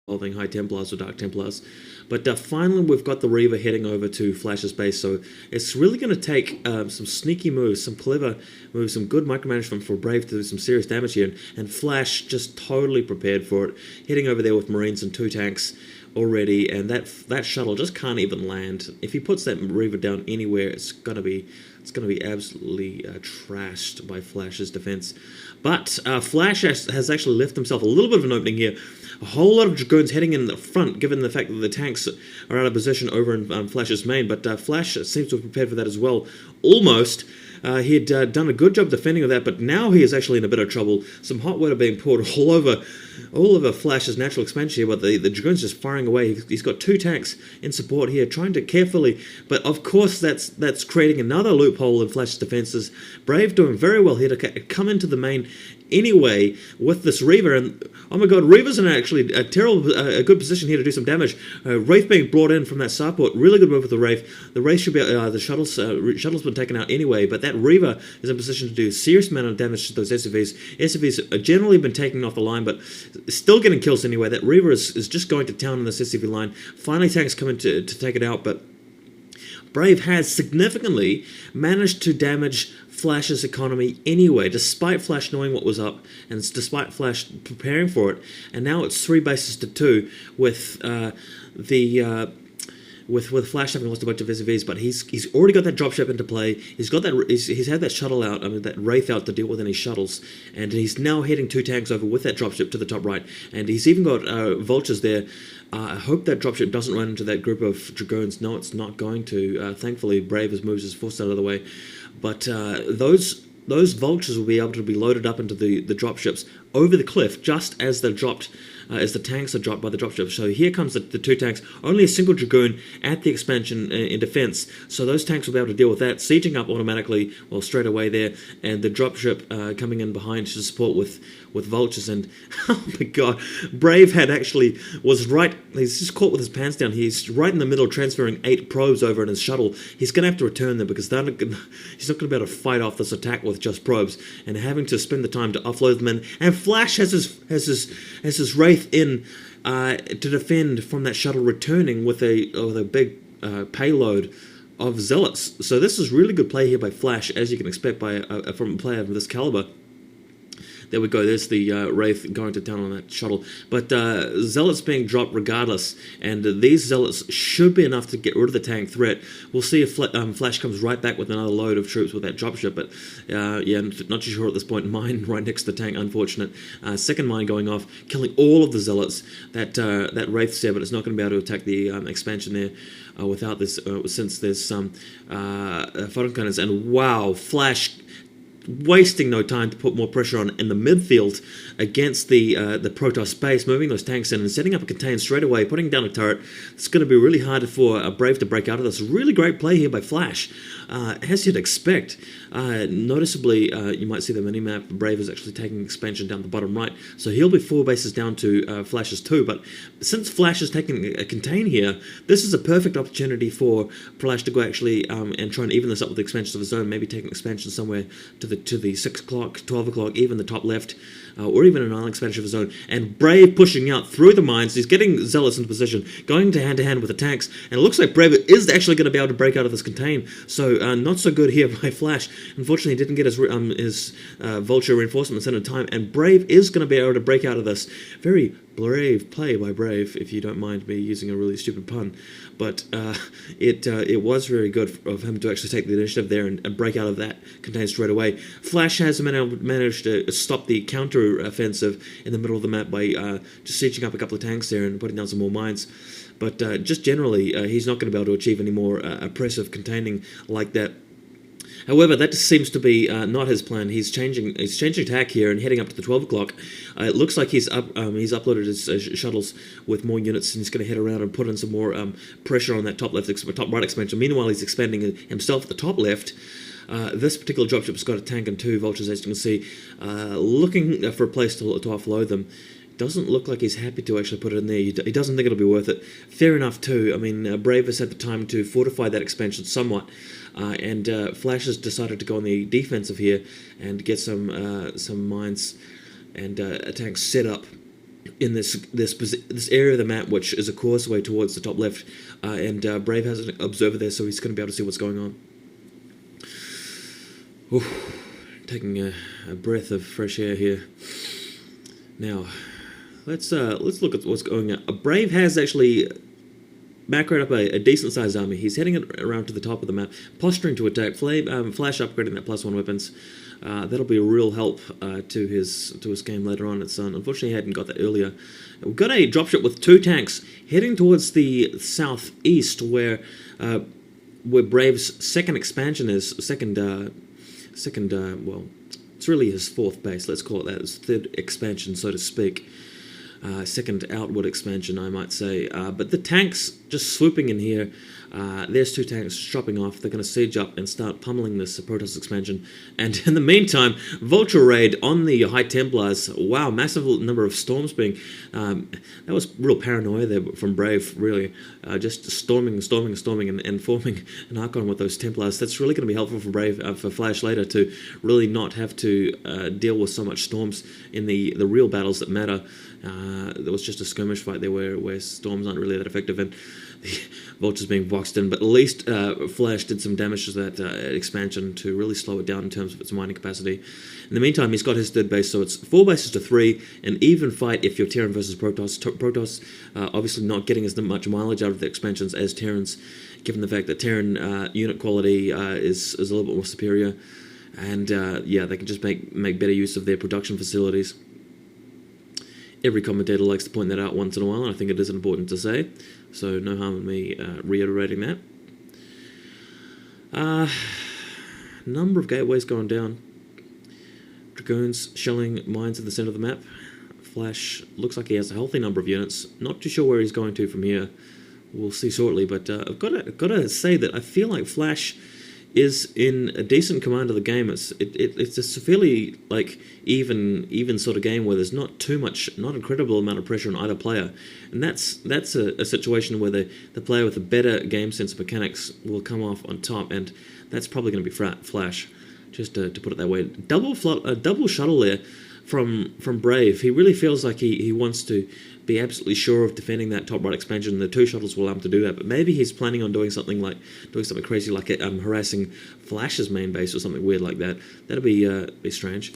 involving High Templars or Dark Templars. But finally, we've got the Reaver heading over to Flash's base, so it's really going to take some sneaky moves, some clever moves, some good micromanagement for Brave to do some serious damage here, and Flash just totally prepared for it, heading over there with Marines and 2 tanks already, and that shuttle just can't even land. If he puts that Reaver down anywhere, it's gonna be absolutely trashed by Flash's defense. But Flash has actually left himself a little bit of an opening here. A whole lot of Dragoons heading in the front, given the fact that the tanks are out of position over in Flash's main. But Flash seems to have prepared for that as well, almost. He had done a good job defending with that, but now he is actually in a bit of trouble. Some hot water being poured all over Flash's natural expansion here, but the Dragoon's just firing away. He's got 2 tanks in support here, trying to carefully, but of course that's creating another loophole in Flash's defenses. Brave doing very well here to come into the main anyway with this Reaver, and oh my god, Reaver's in actually a good position here to do some damage. Wraith being brought in from that starport, really good move with the Wraith. The Wraith should be, the shuttle's been taken out anyway, but that Reaver is in position to do a serious amount of damage to those SCVs. SCVs have generally been taken off the line, but still getting kills anyway. That Reaver is just going to town on this SCV line. Finally, tanks coming to take it out, but Brave has significantly managed to damage Flash's economy anyway, despite Flash knowing what was up, and despite Flash preparing for it. And now it's 3 bases to 2 with with Flash having lost a bunch of SCVs, but he's already got that dropship into play. He's got that. He's had that shuttle out. I mean, that Wraith out to deal with any shuttles, and he's now heading 2 tanks over with that dropship to the top right, and he's even got vultures there. I hope that dropship doesn't run into that group of Dragoons. No, it's not going to. Thankfully, Brave has moved his force out of the way, but those vultures will be able to be loaded up into the dropships over the cliff just as they're dropped. As the tanks are dropped by the dropship. So here comes the 2 tanks. Only a single Dragoon at the expansion in defense. So those tanks will be able to deal with that, sieging up automatically, well, straight away there. And the dropship coming in behind to support with vultures. And oh my god, Brave was right. He's just caught with his pants down. He's right in the middle, transferring 8 probes over in his shuttle. He's going to have to return them because he's not going to be able to fight off this attack with just probes, and having to spend the time to offload them in. And Flash has his Wraith in to defend from that shuttle, returning with a big payload of zealots. So this is really good play here by Flash, as you can expect from a player of this caliber. There we go, there's the Wraith going to town on that shuttle. But Zealots being dropped regardless, and these Zealots should be enough to get rid of the tank threat. We'll see if Flash comes right back with another load of troops with that dropship, but yeah, not too sure at this point. Mine right next to the tank, unfortunate. Second mine going off, killing all of the Zealots. That Wraith's there, but it's not going to be able to attack the expansion there without this, since there's some photon cannons. And wow, Flash wasting no time to put more pressure on in the midfield against the Protoss base, moving those tanks in and setting up a contain straight away, putting down a turret. It's going to be really hard for Brave to break out of this. Really great play here by Flash, as you'd expect. Noticeably, you might see the minimap. Brave is actually taking expansion down the bottom right, so he'll be 4 bases down to Flash's 2. But since Flash is taking a contain here, this is a perfect opportunity for Flash to go actually and try and even this up with the expansion of his own. Maybe take an expansion somewhere to the 6 o'clock, 12 o'clock, even the top left, or even an island expansion of his own. And Brave pushing out through the mines. He's getting Zealots in position, going to hand with the tanks, and it looks like Brave is actually going to be able to break out of this contain. So not so good here by Flash. Unfortunately, he didn't get his Vulture reinforcements in time, and Brave is going to be able to break out of this. Very brave play by Brave, if you don't mind me using a really stupid pun. But it was very good of him to actually take the initiative there and break out of that contain straight away. Flash has managed to stop the counter-offensive in the middle of the map by just sieging up a couple of tanks there and putting down some more mines. But just generally, he's not going to be able to achieve any more oppressive containing like that. However, that just seems to be not his plan. He's changing tack here and heading up to the 12 o'clock. It looks like he's uploaded his shuttles with more units, and he's going to head around and put in some more pressure on that top right expansion. Meanwhile, he's expanding himself at the top left. This particular dropship's got a tank and 2 vultures, as you can see, looking for a place to offload them. Doesn't look like he's happy to actually put it in there. He doesn't think it'll be worth it. Fair enough too. I mean, Brave has had the time to fortify that expansion somewhat, and Flash has decided to go on the defensive here and get some mines and a tank set up in this area of the map, which is a causeway towards the top left, and Brave has an observer there, so he's going to be able to see what's going on. Oof, taking a breath of fresh air here. Now, let's look at what's going on. Brave has actually macroed up a decent-sized army. He's heading it around to the top of the map, posturing to attack. Flash upgrading that +1 weapons. That'll be a real help to his game later on. Unfortunately, he hadn't got that earlier. We've got a dropship with 2 tanks heading towards the southeast, where Brave's second expansion is. Well, it's really his 4th base. Let's call it that. His 3rd expansion, so to speak. Second outward expansion, I might say. But the tanks just swooping in here. There's 2 tanks chopping off. They're going to siege up and start pummeling this protoss expansion. And in the meantime, Vulture raid on the High Templars. Wow, massive number of storms being... that was real paranoia there from Brave, really. Just storming and forming an Archon with those Templars. That's really going to be helpful for Brave, for Flash later, to really not have to deal with so much storms in the real battles that matter. There was just a skirmish fight there where storms aren't really that effective, and the Vulture's being boxed in. But at least Flash did some damage to that expansion to really slow it down in terms of its mining capacity. In the meantime, he's got his 3rd base, so it's 4 bases to 3, an even fight if you're Terran versus Protoss. Protoss obviously not getting as much mileage out of the expansions as Terrans, given the fact that Terran unit quality is a little bit more superior, and yeah, they can just make better use of their production facilities. Every commentator likes to point that out once in a while, and I think it is important to say, so no harm in me reiterating that. Number of gateways going down. Dragoons shelling mines in the center of the map. Flash looks like he has a healthy number of units. Not too sure where he's going to from here. We'll see shortly, but I've got to say that I feel like Flash is in a decent command of the game. It's a fairly even sort of game where there's not incredible amount of pressure on either player, and that's a situation where the player with a better game sense of mechanics will come off on top, and that's probably going to be Flash, just to put it that way. Double shuttle there from Brave. He really feels like he wants to be absolutely sure of defending that top right expansion. The 2 shuttles will allow him to do that, but maybe he's planning on doing something crazy like harassing Flash's main base or something weird like that. That'd be strange.